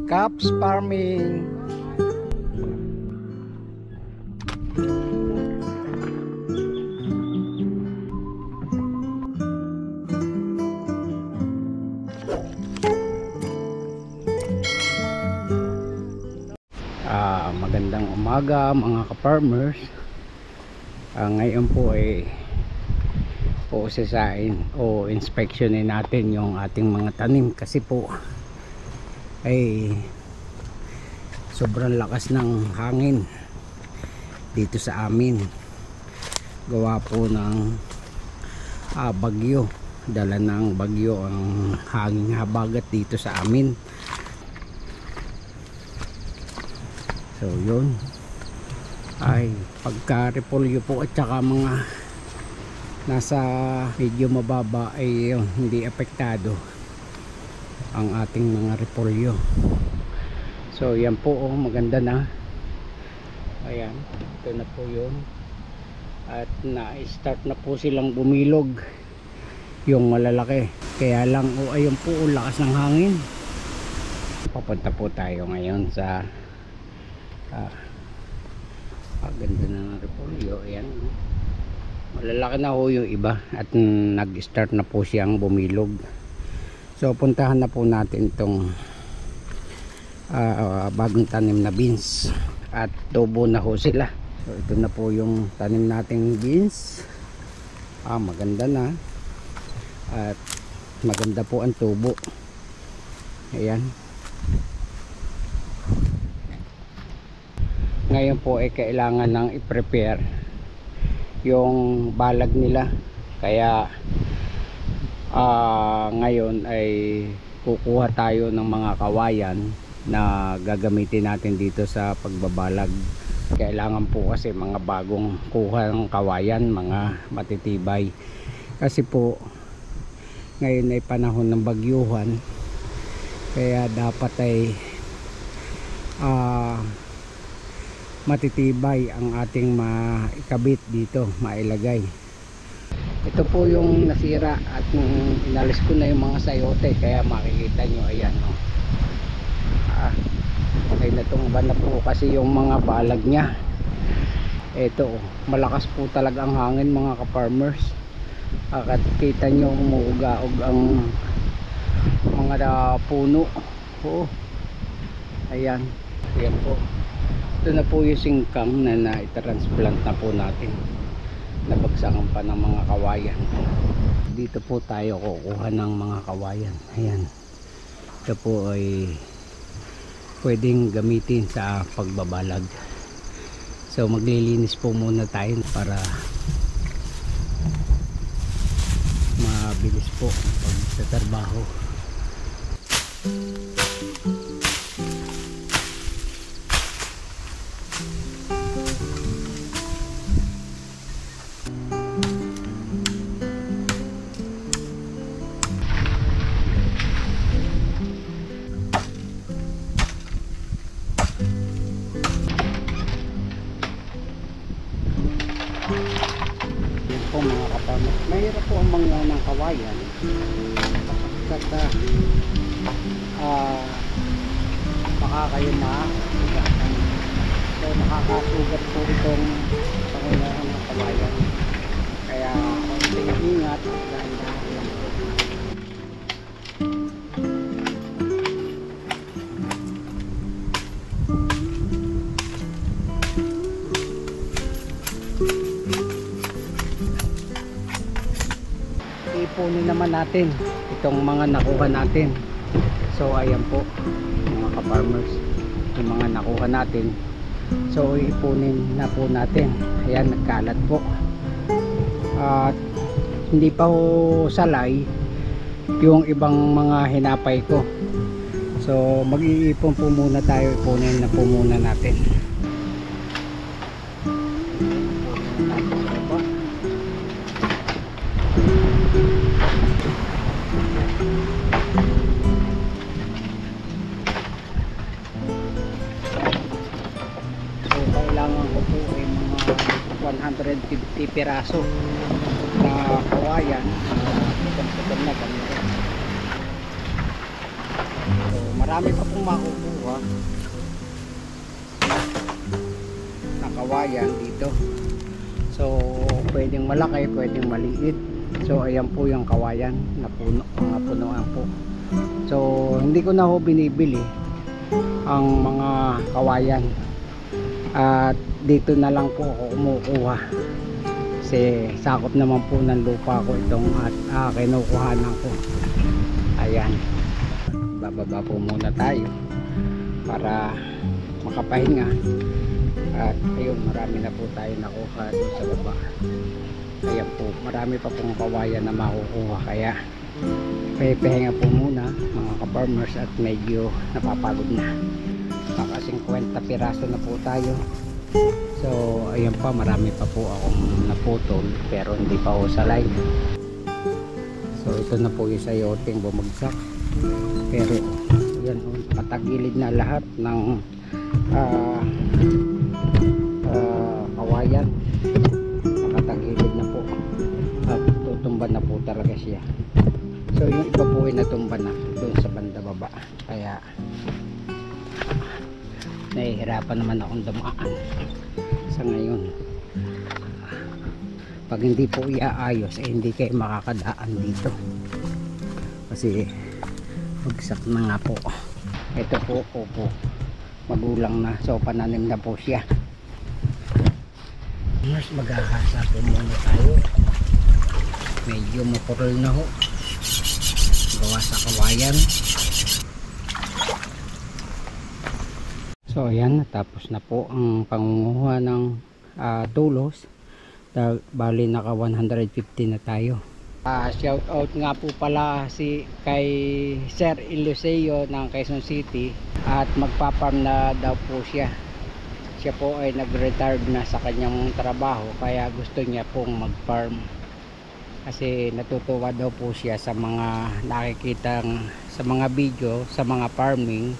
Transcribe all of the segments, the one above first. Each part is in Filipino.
Caps farming. Magandang umaga mga ka-farmers. Ngayon po ay puusasain o inspeksyonin natin yung ating mga tanim kasi po ay sobrang lakas ng hangin dito sa amin, gawa po ng bagyo. Dala ng bagyo ang hangin habagat dito sa amin. So yun ay pagka repolyo po at saka mga nasa medyo mababa ay yun, hindi apektado ang ating mga repolyo. So yan po, maganda na. Ayan, ito na po yun. At na-start na po silang bumilog yung malalaki. Kaya lang ayun po, lakas ng hangin. Papunta po tayo ngayon sa ganda na ng repolyo. Ayan, malalaki na ho yung iba at nag-start na po siyang bumilog. So puntahan na po natin itong bagong tanim na beans at tubo na ho sila. So ito na po yung tanim nating beans. Maganda na at maganda po ang tubo. Ayan, ngayon po ay kailangan ng i-prepare yung balag nila. Kaya ngayon ay kukuha tayo ng mga kawayan na gagamitin natin dito sa pagbabalag. Kailangan po kasi mga bagong kuha ng kawayan, mga matitibay, kasi po ngayon ay panahon ng bagyuhan. Kaya dapat ay matitibay ang ating maikabit dito, mailagay. Ito po yung nasira at inalis ko na yung mga sayote, kaya makikita nyo, ayan no. Ay natumba na po kasi yung mga balag nya. Ito, malakas po talaga ang hangin mga ka-farmers. At kita nyo umuugaog ang mga puno. Ayan, ayan po. Ito na po yung singkang na na-transplant na po natin. Nabagsakan pa ng mga kawayan. Dito po tayo kukuha ng mga kawayan. Ayan, ito po ay pwedeng gamitin sa pagbabalag. So maglilinis po muna tayo para mabilis po pagtatrabaho. Mga kapamit, mahirap po ang mga ng kawayan at baka kayo maagatan. So nakakasugat po itong pangunahan ng kawayan, kaya ingat dahil ipunin naman natin itong mga nakuha natin. So ayan po mga ka-farmers, yung mga nakuha natin, so ipunin na po natin. Ayan, nagkalat po at hindi pa ho salay yung ibang mga hinapay ko. So mag-iipon po muna tayo, ipunin na po muna natin. Kailangan ko po ay mga 150 piraso na kawayan putol na ganito. So marami pa pong makukuha. dalawa na kawayan dito. So pwedeng malaki, pwedeng maliit. So ayan po yung kawayan na puno, mga punuan po. So hindi ko na ho binibili ang mga kawayan, at dito na lang po ako kumukuha kasi sakop naman po ng lupa ko itong at kinukuhanan ko. Ayan, bababa po muna tayo para makapahinga. At ayun, marami na po tayo nakuha doon sa baba. Ayan po, marami pa pong kawayan na makukuha, kaya pahinga po muna mga ka-farmers at medyo napapagod na. Baka 50 piraso na po tayo. So ayan pa, marami pa po akong naputol pero hindi pa ako sa live. So ito na po yung sayoting bumagsak, pero yan, patagilid na lahat ng kawayan, nakatagilid na po at tutumba na po talaga siya. So yung iba po ay natumba na doon sa banda baba, kaya nahihirapan naman akong dumaan sa ngayon. Pag hindi po iaayos hindi kayo makakadaan dito kasi bagsak na nga po. Ito po, opo, magulang na, so pananim na po siya. Mas maghahasa po muna tayo, medyo mapurol na ho gawa sa kawayan. So ayan, natapos na po ang pangunguha ng tulos. Bali naka 150 na tayo. Shout out nga po pala kay Sir Eliseo ng Quezon City, at magpaparm na daw po siya. Siya po ay nag-retire na sa kanyang trabaho, kaya gusto niya pong mag-farm kasi natutuwa daw po siya sa mga nakikitang sa mga video sa mga farming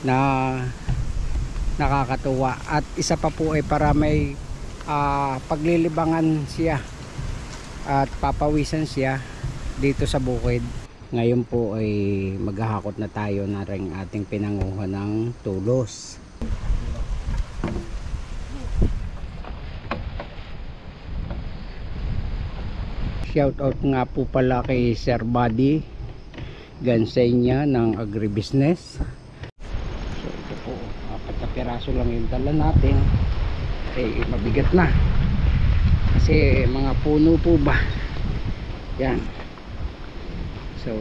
na nakakatuwa, at isa pa po ay para may paglilibangan siya at papawisan siya dito sa bukid. Ngayon po ay maghahakot na tayo na ring ating pinanguha ng tulos. Shout out nga po pala kay Sir Buddy Gansenya ng Agribusiness. So ito po, 4 piraso lang yung dala natin, eh mabigat na kasi mga puno po ba yan. So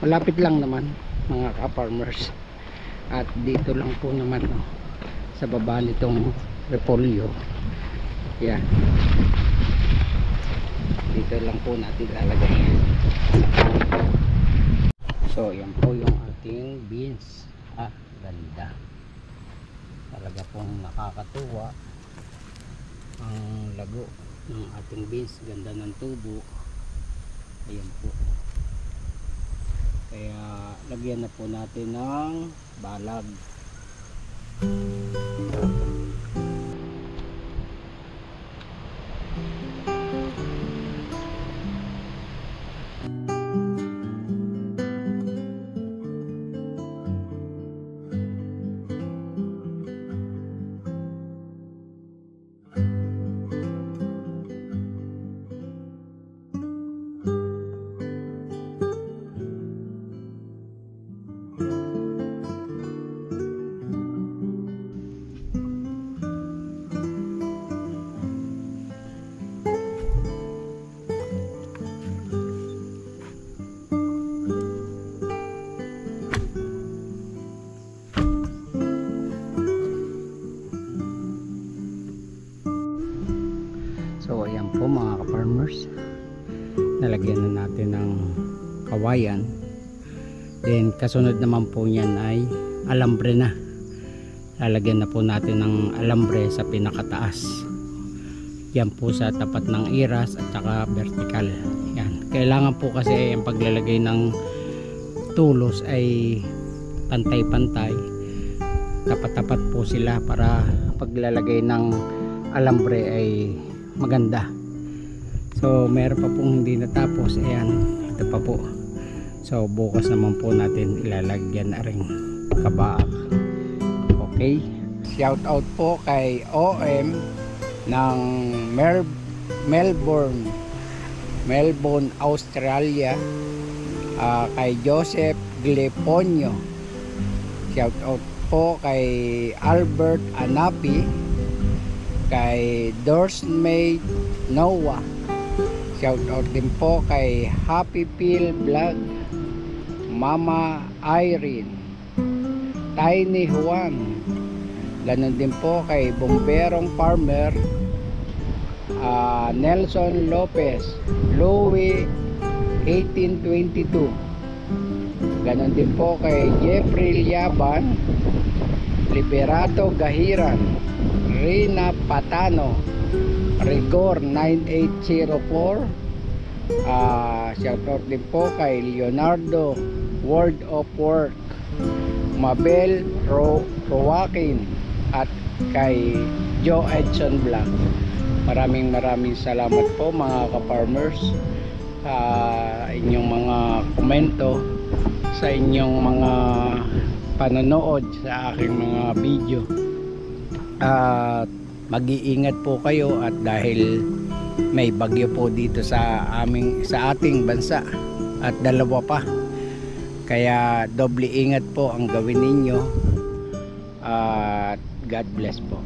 malapit lang naman mga ka-farmers, at dito lang po naman sa baba nitong repolyo yan, dito lang po natin lalagay. So yan po yung ating beans. Ganda talaga pong, nakakatuwa ang lago ng ating beans, ganda ng tubo. Ayan po, kaya lagyan na po natin ng balag. So ayan po mga ka-farmers, nalagyan na natin ng kawayan. Then kasunod naman po niyan ay alambre na. Lalagyan na po natin ng alambre sa pinakataas. Yan po sa tapat ng iras at saka vertical. Yan. Kailangan po kasi ang paglalagay ng tulos ay pantay-pantay. Tapat-tapat po sila para paglalagay ng alambre ay maganda. So meron pa pong hindi natapos. Ayan, ito pa po. So bukas naman po natin ilalagyan na rin kabaak. Okay, shout out po kay OM ng Melbourne, Australia, kay Joseph Gleponyo. Shout out po kay Albert Anapi, kay Dorsmate Noah. Shout out din po kay Happy Peel Vlog, Mama Irene, Tiny Juan. Ganon din po kay Bomberong Farmer, Nelson Lopez, Louie 1822. Ganon din po kay Jeffrey Liaban, Liberato Gahiran, Rina Patano, Rigor 9804. Shoutout din po kay Leonardo World of Work, Mabel Rowakin, at kay Joe Edson Vlog. Maraming salamat po mga ka-farmers sa inyong mga komento, sa inyong mga panonood sa aking mga video. At mag-iingat po kayo, at dahil may bagyo po dito sa ating bansa at dalawa pa, kaya doble ingat po ang gawin ninyo, at God bless po.